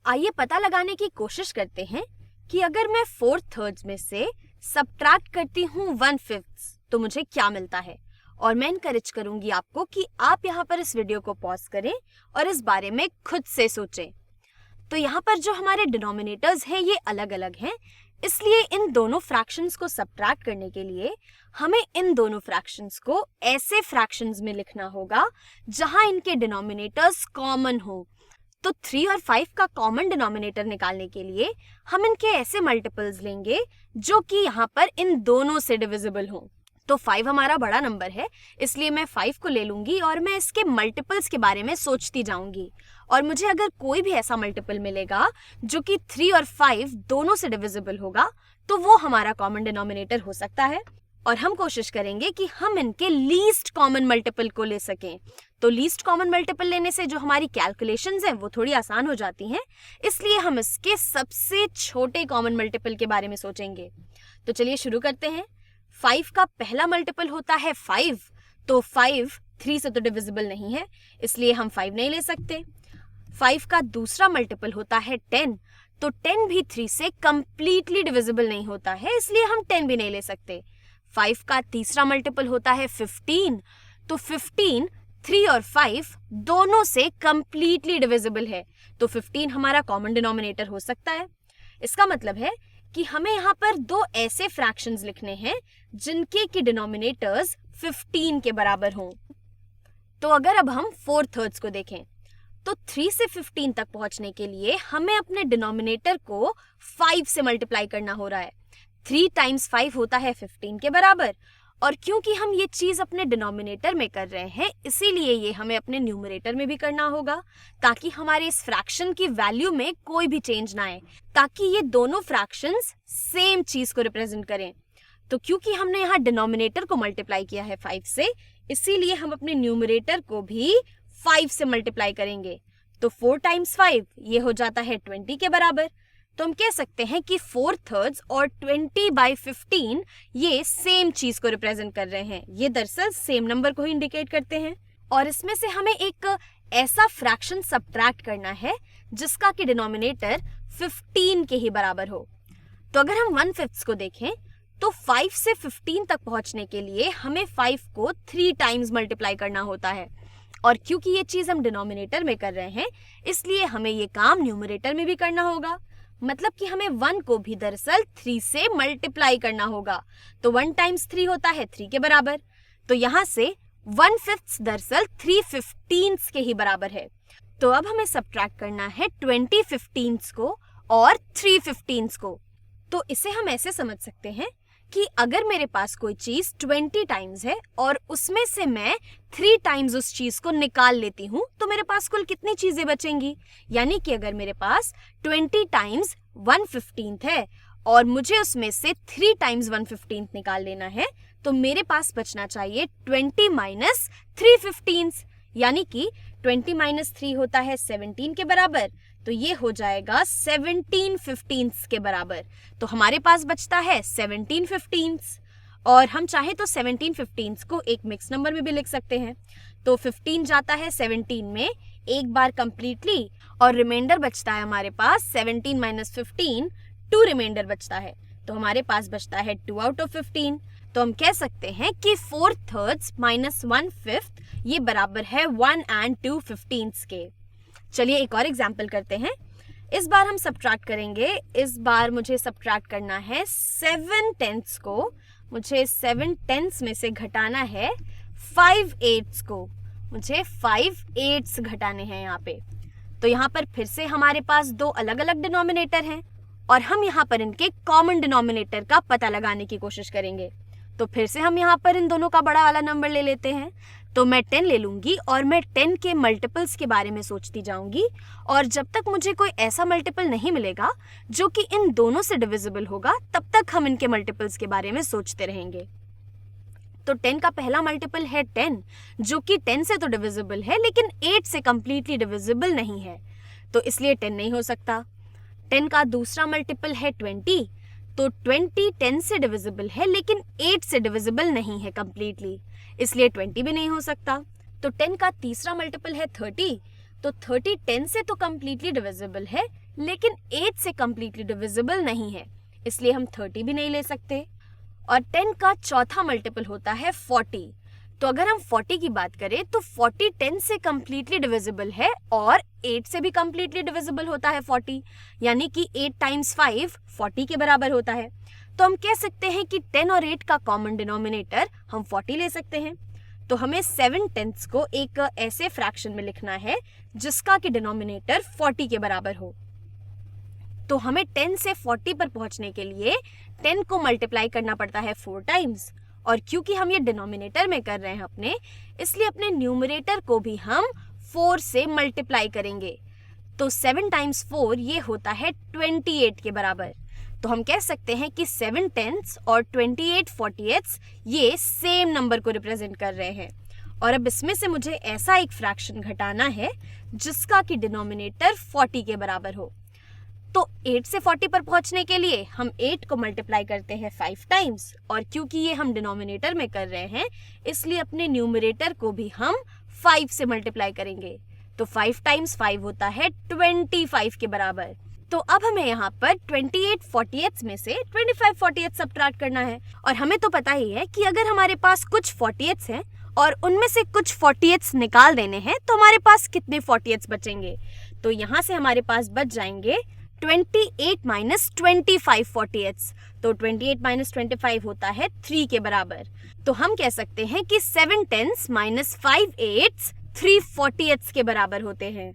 आइए पता लगाने की कोशिश करते हैं कि अगर मैं 4/3 में से सब्ट्रैक्ट करती हूँ 1/5 तो मुझे क्या मिलता है। और मैं इनकरेज करूंगी आपको कि आप यहाँ पर इस वीडियो को पॉज करें और इस बारे में खुद से सोचें। तो यहाँ पर जो हमारे डिनोमिनेटर्स हैं ये अलग अलग हैं, इसलिए इन दोनों फ्रैक्शंस को सब्ट्रैक्ट करने के लिए हमें इन दोनों फ्रैक्शंस को ऐसे फ्रैक्शंस में लिखना होगा जहां इनके डिनोमिनेटर्स कॉमन हो। तो 3 और 5 का कॉमन डिनोमिनेटर निकालने के लिए हम इनके ऐसे मल्टीपल्स लेंगे जो कि यहाँ पर इन दोनों से डिविजिबल हो। तो 5 हमारा बड़ा नंबर है, इसलिए मैं 5 को ले लूंगी और मैं इसके मल्टीपल्स के बारे में सोचती जाऊंगी। और मुझे अगर कोई भी ऐसा मल्टीपल मिलेगा जो कि 3 और 5 दोनों से डिविजिबल होगा तो वो हमारा कॉमन डिनोमिनेटर हो सकता है। और हम कोशिश करेंगे कि हम इनके लीस्ट कॉमन मल्टीपल को ले सकें। तो लीस्ट कॉमन मल्टीपल लेने से जो हमारी कैलकुलेशंस हैं वो थोड़ी आसान हो जाती हैं, इसलिए हम इसके सबसे छोटे कॉमन मल्टीपल के बारे में सोचेंगे। तो चलिए शुरू करते हैं। 5 का पहला मल्टीपल होता है 5, तो 5 3 से तो डिविजिबल नहीं है, इसलिए हम 5 नहीं ले सकते। 5 का दूसरा मल्टीपल होता है 10, तो 10 भी 3 से कंप्लीटली डिविजिबल नहीं होता है, इसलिए हम 10 भी नहीं ले सकते। 5 का तीसरा मल्टीपल होता है 15, तो 15 3 और 5 दोनों से कंप्लीटली डिविजिबल है, तो 15 हमारा कॉमन डिनोमिनेटर हो सकता है। इसका मतलब है कि हमें यहाँ पर दो ऐसे फ्रैक्शंस लिखने हैं जिनके की डिनोमिनेटर्स 15 के बराबर हों। तो अगर अब हम 4/3 को देखें तो 3 से 15 तक पहुंचने के लिए हमें अपने डिनोमिनेटर को 5 से मल्टीप्लाई करना हो रहा है। 3 टाइम्स 5 होता है 15 के बराबर, और क्योंकि हम ये चीज अपने डिनोमिनेटर में कर रहे हैं इसीलिए ये हमें अपने न्यूमरेटर में भी करना होगा, ताकि हमारे इस फ्रैक्शन की वैल्यू में कोई भी चेंज ना आए, ताकि ये दोनों फ्रैक्शंस सेम चीज को रिप्रेजेंट करें। तो क्योंकि हमने यहाँ डिनोमिनेटर को मल्टीप्लाई किया है 5 से, इसीलिए हम अपने न्यूमरेटर को भी 5 से मल्टीप्लाई करेंगे। तो 4 टाइम्स 5 ये हो जाता है 20 के बराबर। तो हम कह सकते हैं कि 4/3 और 20/15 ये सेम चीज को रिप्रेजेंट कर रहे हैं। ये दरअसल सेम नंबर को ही इंडिकेट करते हैं। और इसमें से हमें एक ऐसा फ्रैक्शन सब्ट्रैक्ट करना है जिसका कि डिनोमिनेटर 15 के ही बराबर हो। तो अगर हम 1/5 को देखें तो 5 से 15 तक पहुंचने के लिए हमें 5 को 3 टाइम्स मल्टीप्लाई करना होता है, और क्योंकि ये चीज हम डिनोमिनेटर में कर रहे हैं इसलिए हमें ये काम न्यूमरेटर में भी करना होगा। मतलब कि हमें 1 को भी दरअसल 3 से मल्टीप्लाई करना होगा। तो 1 टाइम्स 3 होता है 3 के बराबर। तो यहाँ से 1/5 दरअसल 3/15 के ही बराबर है। तो अब हमें सब्ट्रैक्ट करना है 20/15 को और 3/15 को। तो इसे हम ऐसे समझ सकते हैं कि अगर मेरे पास कोई चीज 20 टाइम्स है और उसमें से मैं 3 टाइम्स उस चीज को निकाल लेती हूँ तो मेरे पास कुल कितनी चीजें बचेंगी। यानी कि अगर मेरे पास 20 टाइम्स 1/15 है और मुझे उसमें से 3 टाइम्स 1/15 निकाल लेना है तो मेरे पास बचना चाहिए 20 माइनस 3/15, यानी कि 20 माइनस 3 होता है 17 के बराबर। तो ये हो जाएगा 17/15 के बराबर। तो हमारे पास बचता है 17/15, और हम चाहे तो 17/15 को एक मिक्स नंबर में भी लिख सकते हैं। तो 15 जाता है 17 में एक बार कंप्लीटली, और रिमाइंडर बचता है हमारे पास 17 माइनस 15, 2 रिमाइंडर बचता है। तो हमारे पास बचता है 2 आउट ऑफ 15। तो हम कह सकते हैं कि 4/3 माइनस 1/5 ये बराबर है 1 and 2/15 के। चलिए एक और एग्जाम्पल करते हैं। इस बार हम सब्ट्रैक्ट करेंगे। इस बार मुझे सब्ट्रैक्ट करना है 7/10 को। मुझे 7/10 में से घटाना है 5/8 को। मुझे 5/8 घटाने हैं यहाँ पे। तो यहाँ पर फिर से हमारे पास दो अलग अलग डिनोमिनेटर हैं और हम यहाँ पर इनके कॉमन डिनोमिनेटर का पता लगाने की कोशिश करेंगे। तो फिर से हम यहाँ पर इन दोनों का बड़ा वाला नंबर ले लेते हैं। तो मैं 10 ले लूंगी और मैं 10 के मल्टीपल्स के बारे में सोचती जाऊंगी, और जब तक मुझे कोई ऐसा मल्टीपल नहीं मिलेगा जो कि इन दोनों से डिविजिबल होगा तब तक हम इनके मल्टीपल्स के बारे में सोचते रहेंगे। तो 10 का पहला मल्टीपल है 10, जो कि 10 से तो डिविजिबल है लेकिन 8 से कंप्लीटली डिविजिबल नहीं है, तो इसलिए 10 नहीं हो सकता। 10 का दूसरा मल्टीपल है 20, तो 20 10 से डिविजिबल है लेकिन 8 से डिविजिबल नहीं है कंप्लीटली, इसलिए 20 भी नहीं हो सकता। तो 10 का तीसरा मल्टीपल है 30, तो 30 10 से तो कम्प्लीटली डिविजिबल है, लेकिन 8 से कम्प्लीटली डिविजिबल नहीं है, इसलिए हम 30 भी नहीं ले सकते। और 10 का चौथा मल्टीपल होता है 40। तो अगर हम 40 की बात करें तो 40 10 से कम्प्लीटली डिविजिबल है और 8 से भी कम्प्लीटली डिविजिबल होता है 40, यानी कि 8 टाइम्स 5 40 के बराबर होता है। तो हम कह सकते हैं कि 10 और 8 का कॉमन डिनोमिनेटर हम 40 ले सकते हैं। तो हमें 7/10 को एक ऐसे फ्रैक्शन में लिखना है जिसका कि डिनोमिनेटर 40 के बराबर हो। तो हमें 10 से 40 पर पहुंचने के लिए 10 को मल्टीप्लाई करना पड़ता है 4 टाइम्स, और क्योंकि हम ये डिनोमिनेटर में कर रहे हैं अपने, इसलिए अपने न्यूमरेटर को भी हम 4 से मल्टीप्लाई करेंगे। तो 7 टाइम्स 4 ये होता है 28 के बराबर। तो हम कह सकते हैं कि 7 10s और 28 40ths ये सेम नंबर को रिप्रेजेंट कर रहे हैं। और अब इसमें से मुझे ऐसा एक फ्रैक्शन घटाना है जिसका कि डिनोमिनेटर 40 के बराबर हो। तो 8 से 40 पर पहुंचने के लिए हम 8 को मल्टीप्लाई करते हैं 5 टाइम्स, और क्योंकि ये हम डिनोमिनेटर में कर रहे हैं इसलिए अपने न्यूमरेटर को भी हम 5 से मल्टीप्लाई करेंगे। तो 5 टाइम्स 5 होता है 25 के बराबर। तो अब हमें यहाँ पर 28 40ths में से 25 40ths सब्ट्रैक्ट करना है, और हमें तो पता ही है कि अगर हमारे पास कुछ 40ths हैं और उनमें से कुछ 40ths निकाल देने हैं तो हमारे पास कितने 40ths बचेंगे। तो यहाँ से हमारे पास बच जाएंगे 28 माइनस 25 40ths। तो 28 माइनस 25 होता है 3 के बराबर। तो हम कह सकते हैं कि 7 10s माइनस 5 8s 3 40ths के बराबर होते हैं।